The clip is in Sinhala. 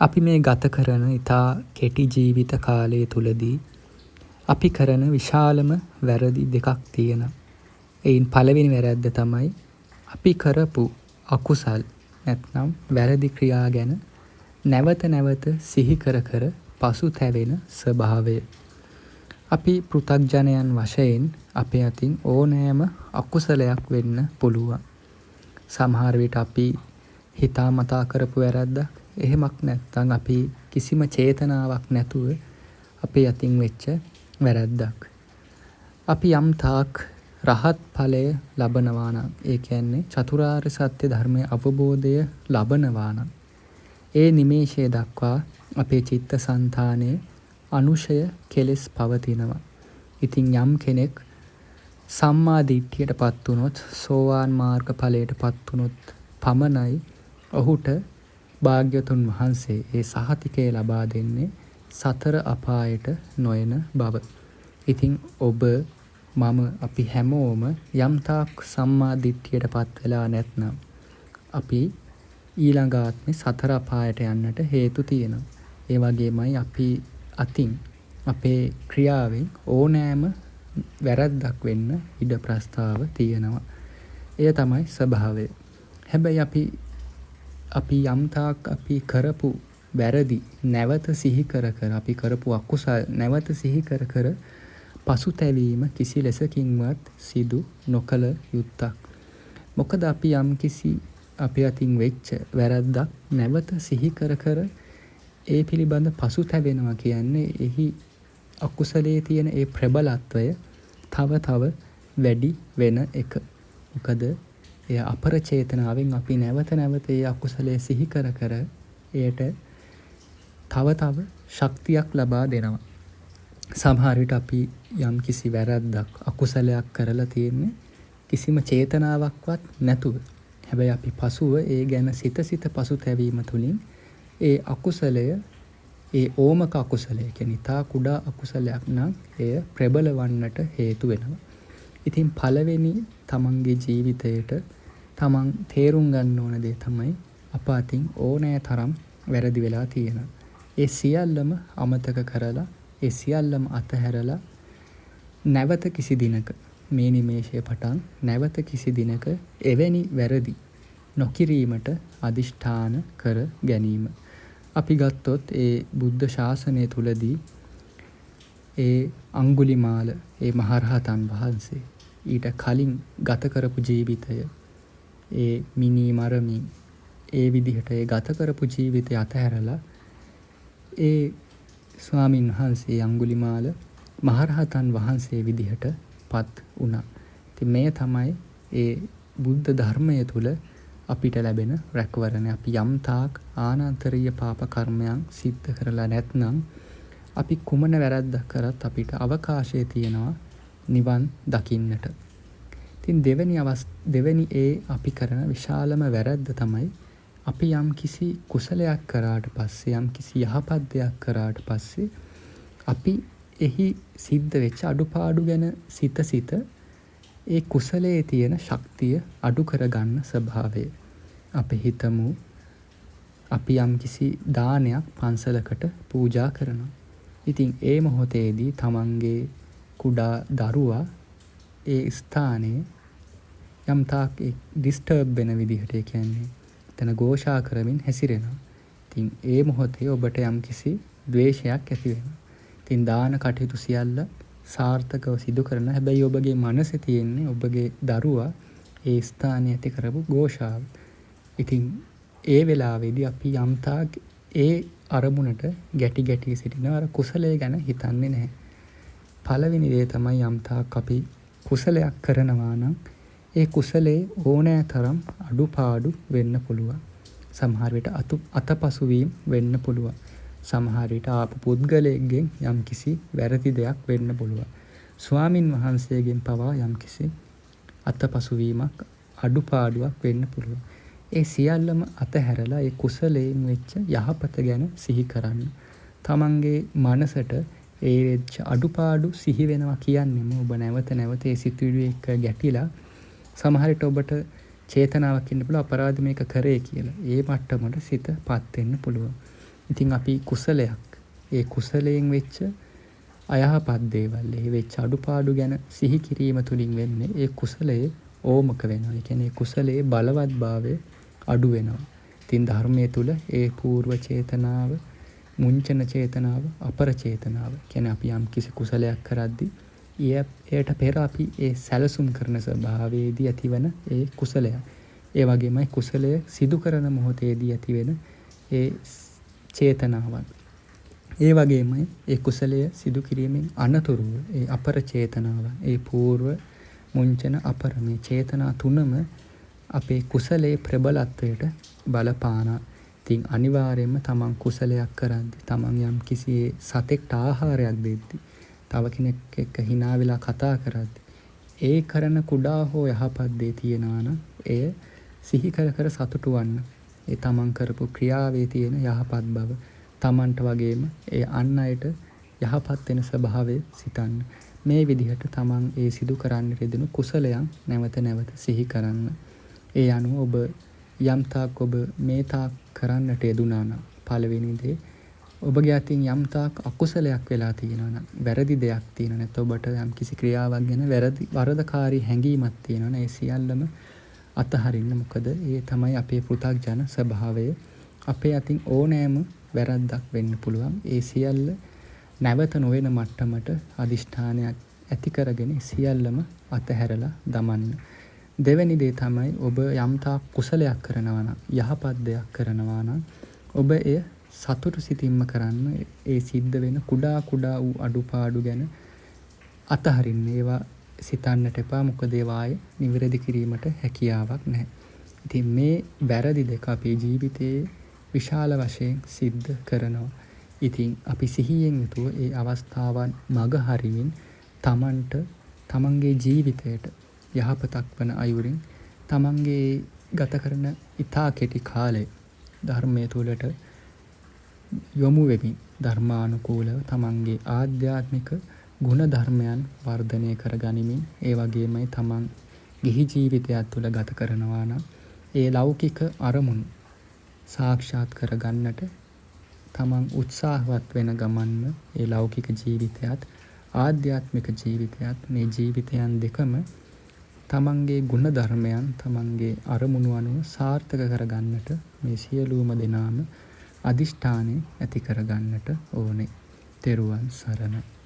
අපි මේ ගත කරන ඉතා කෙටි ජීවිත කාලය තුළදී අපි කරන විශාලම වැරදි දෙකක් තියෙනවා. එයින් පළවෙනි වැරැද්ද තමයි අපි කරපු අකුසල් නැත්නම් වැරදි ක්‍රියා ගැන නැවත නැවත සිහි කර කර පසුතැවෙන ස්වභාවය. අපි පෘථග්ජනයන් වශයෙන් අපේ අතින් ඕනෑම අකුසලයක් වෙන්න පුළුවන්. සමහර විට අපි හිතාමතා කරපු වැරද්දක්, එහෙමක් නැත්නම් අපි කිසිම චේතනාවක් නැතුව අපේ අතින් වෙච්ච වැරද්දක්. අපි යම් තාක් රහත් ඵලය ලබනවා නම්, ඒ කියන්නේ චතුරාර්ය සත්‍ය ධර්මයේ අවබෝධය ලබනවා නම්, ඒ නිමේෂය දක්වා අපේ චිත්තසංතානයේ අනුශය කෙලෙස් පවතිනවා. ඉතින් යම් කෙනෙක් සම්මා දිට්ඨියටපත් වුණොත්, සෝවාන් මාර්ග ඵලයටපත් වුණොත් පමණයි ඔහුට භාග්‍යවතුන් වහන්සේ ඒ සහතිකය ලබා දෙන්නේ සතර අපායට නොයන බව. ඉතින් ඔබ, මම, අපි හැමෝම යම් තාක් සම්මා දිට්ඨියටපත් වෙලා නැත්නම් අපි ඊළඟ ආත්මේ සතර අපායට යන්නට හේතු තියෙනවා. ඒ වගේමයි අපි අතින් අපේ ක්‍රියාවෙන් ඕනෑම වැරද්දක් වෙන්න ඉඩ ප්‍රස්තාව තියෙනවා. එය තමයි ස්වභාවය. හැබැයි අපි යම් තාක් අපි කරපු වැරදි නැවත සිහි කර කර, අපි කරපු අකුසල් නැවත සිහි කර කර පසුතැවීම කිසි ලෙසකින්වත් සිදු නොකළ යුත්තක්. මොකද අපි යම් කිසි අපේ අතින් වෙච්ච වැරද්දක් නැවත සිහි කර කර ඒ පිළිබඳ පසුතැවෙනවා කියන්නේ එහි අකුසලයේ තියෙන ඒ ප්‍රබලත්වය තව තව වැඩි වෙන එක. මොකද එය අපරචේතනාවෙන් අපි නැවත නැවත ඒ අකුසලයේ සිහි කර කර එයට තව තව ශක්තියක් ලබා දෙනවා. සමහර විට අපි යම් කිසි වැරද්දක්, අකුසලයක් කරලා තියෙන්නේ කිසිම චේතනාවක්වත් නැතුව. හැබැයි අපි පසුව ඒ ගැන සිත පසුතැවීම තුළින් ඒ අකුසලය, ඒ ඕමක අකුසලය කියන්නේ තා කුඩා අකුසලයක් නම් එය ප්‍රබල වන්නට හේතු වෙනවා. ඉතින් පළවෙනි තමන්ගේ ජීවිතයට තමන් තේරුම් ගන්න ඕන දේ තමයි අප අතින් ඕනෑ තරම් වැරදි වෙලා තියෙනවා. ඒ සියල්ලම අමතක කරලා, ඒ සියල්ලම අතහැරලා නැවත කිසි දිනක, මේ නිමේෂයේ පටන් නැවත කිසි දිනක එවැනි වැරදි නොකිරීමට අදිෂ්ඨාන කර ගැනීම. අපි ගත්තොත් ඒ බුද්ධ ශාසනය තුලදී ඒ අංගුලිමාල, ඒ මහරහතන් වහන්සේ ඊට කලින් ගත කරපු ජීවිතය, ඒ මිනී මරමින් ඒ විදිහට ඒ ගත කරපු ජීවිතය අතහැරලා ඒ ස්වාමින් වහන්සේ අංගුලිමාල මහරහතන් වහන්සේ විදිහට පත් වුණා. ඉතින් මේ තමයි ඒ බුද්ධ ධර්මය තුල අපිට ලැබෙන රැකවරණ. අපි යම් තාක් ආනන්තරීය පාප කර්මයන් සිද්ධ කරලා නැත්නම් අපි කුමන වැරද්දක් කරත් අපිට අවකාශය තියෙනවා නිවන් දකින්නට. ඉතින් දෙවෙනි ඒ අපි කරන විශාලම වැරද්ද තමයි අපි යම් කිසි කුසලයක් කරාට පස්සේ, යම් කිසි යහපත් දෙයක් කරාට පස්සේ අපි එහි සිද්ධ වෙච්ච අඩුපාඩු ගැන සිත ඒ කුසලයේ තියෙන ශක්තිය අඩු කරගන්න ස්වභාවය. අපි හිතමු අපි යම් කිසි දානයක් පන්සලකට පූජා කරනවා. ඉතින් ඒ මොහොතේදී තමන්ගේ කුඩා දරුවා ඒ ස්ථානයේ යම් තාක් ඩිස්ටර්බ් වෙන විදිහට, ඒ කියන්නේ එතන ഘോഷා කරමින් හැසිරෙනවා. ඉතින් ඒ මොහොතේ ඔබට යම් කිසි ද්වේෂයක් ඇති වෙනවා. ඉතින් දාන කටයුතු සියල්ල සාර්ථකව සිදු කරන, හැබැයි ඔබගේ මනසේ තියෙන්නේ ඔබගේ දරුවා ඒ ස්ථානයේ ඇති කරපු ഘോഷාව. ඉතින් ඒ වෙලාවේදී අපි යම් තාක් ඒ අරමුණට ගැටි සිටිනවා, අර කුසලයේ ගැන හිතන්නේ නැහැ. පළවෙනි දේ තමයි යම් තාක් අපි කුසලයක් කරනවා නම් ඒ කුසලයේ ඕනෑ තරම් අඩුපාඩු වෙන්න පුළුවන්. සමහර විට අතපසුවීම් වෙන්න පුළුවන්. සමහර විට ආපු පුද්ගලයෙක්ගෙන් යම් කිසි වැරදි දෙයක් වෙන්න පුළුවන්. ස්වාමින් වහන්සේගෙන් පවා යම් කිසි අතපසුවීමක්, අඩුපාඩුවක් වෙන්න පුළුවන්. ඒ සියල්ලම අතහැරලා ඒ කුසලයෙන් වෙච්ච යහපත ගැන සිහි කරන්න. තමන්ගේ මනසට ඒ වෙච්ච අඩුපාඩු සිහි වෙනවා කියන්නේම ඔබ නැවත නැවත ඒ සිතුවිලි එක්ක ගැටිලා, සමහර විට ඔබට චේතනාවක් ඉන්න පුළුවන් අපරාධ මේක කරේ කියලා. ඒ මට්ටමට සිතපත් වෙන්න පුළුවන්. ඉතින් අපි කුසලයක්, ඒ කුසලයෙන් වෙච්ච අයහපත් දේවල්, ඒ වෙච්ච අඩුපාඩු ගැන සිහි කිරීම තුළින් වෙන්නේ ඒ කුසලයේ ඕමක වෙනවා. ඒ කියන්නේ කුසලයේ බලවත්භාවය අඩු වෙනවා. ඉතින් ධර්මයේ තුල ඒ పూర్ව චේතනාව, මුංචන චේතනාව, අපර චේතනාව කියන්නේ අපි යම් කිසි කුසලයක් කරද්දී එයට පෙර අපි ඒ සැලසුම් කරන ස්වභාවයේදී ඇතිවන ඒ කුසලය. ඒ වගේමයි කුසලය සිදු කරන මොහොතේදී ඇතිවෙන ඒ චේතනාවන්. ඒ වගේමයි ඒ කුසලය සිදු කිරීමෙන් අනතුරුව ඒ අපර චේතනාවන්, ඒ పూర్ව මුංචන අපර මේ චේතනා තුනම අපේ කුසලයේ ප්‍රබලත්වයට බලපානා. ඉතින් අනිවාර්යයෙන්ම තමන් කුසලයක් කරද්දී, තමන් යම් කිසි සතෙක්ට ආහාරයක් දෙද්දී, තව කෙනෙක් එක්ක hina වෙලා කතා කරද්දී, ඒ කරන කුඩා හෝ යහපත් දේ තියනවා නම් එය සිහි කර කර සතුටු වන්න. ඒ තමන් කරපු ක්‍රියාවේ තියෙන යහපත් බව, තමන්ට වගේම ඒ අන් අයට යහපත් වෙන ස්වභාවය සිතන්න. මේ විදිහට තමන් ඒ සිදු කරන්න යෙදෙන කුසලයන් නැවත නැවත සිහි කරන්න. ඒ අනුව ඔබ යම් තාක් ඔබ මේ තාක් කරන්නට යෙදුනා නම්, පළවෙනි දේ ඔබගේ අතින් යම් තාක් අකුසලයක් වෙලා තියෙනවා නම්, වැරදි දෙයක් තියෙනවා නැත්නම් ඔබට යම් කිසි ක්‍රියාවක් ගැන වරදකාරී හැඟීමක් තියෙනවා නම්, ඒ සියල්ලම අතහරින්න. මොකද ඒ තමයි අපේ පෘථග්ජන ස්වභාවය. අපේ අතින් ඕනෑම වැරද්දක් වෙන්න පුළුවන්. ඒ සියල්ල නැවත නොවන මට්ටමට අදිෂ්ඨානයක් ඇති කරගෙන සියල්ලම අතහැරලා දමන්න. දෙවැනි දේ තමයි ඔබ යම් තාක් කුසලයක් කරනවා නම්, යහපත් දෙයක් කරනවා නම්, ඔබ එය සතුටු සිතින්ම කරන්න. ඒ සිද්ධ වෙන කුඩා කුඩා වූ අඩුපාඩු ගැන අතහරින්න. ඒවා සිතන්නට එපා. මොකද ඒවා නිවැරදි කිරීමට හැකියාවක් නැහැ. ඉතින් මේ වැරදි දෙක අපේ ජීවිතයේ විශාල වශයෙන් සිද්ධ කරනවා. ඉතින් අපි සිහියෙන් යුතුව ඒ අවස්ථාවන් මග හරිමින් තමන්ට, තමන්ගේ ජීවිතයට යහපතක් වන අයුරින් තමන්ගේ ගත කරන ඉතා කෙටි කාලය ධර්මයේ තුලට යොමු වෙමින් ධර්මානුකූලව තමන්ගේ ආධ්‍යාත්මික ගුණ ධර්මයන් වර්ධනය කර ගනිමින්, ඒ වගේමයි තමන් ගිහි ජීවිතයත් තුළ ගත කරනවා නම් ඒ ලෞකික අරමුණු සාක්ෂාත් කර ගන්නට තමන් උත්සාහවත් වෙන ගමන්ම ඒ ලෞකික ජීවිතයත් ආධ්‍යාත්මික ජීවිතයත්, මේ ජීවිතයන් දෙකම තමන්ගේ ගුණ ධර්මයන්, තමන්ගේ අරමුණු අනුව සාර්ථක කර ගන්නට මේ සියලුම දෙනාම අදිෂ්ඨානෙ ඇති කර ගන්නට ඕනේ. තෙරුවන් සරණයි.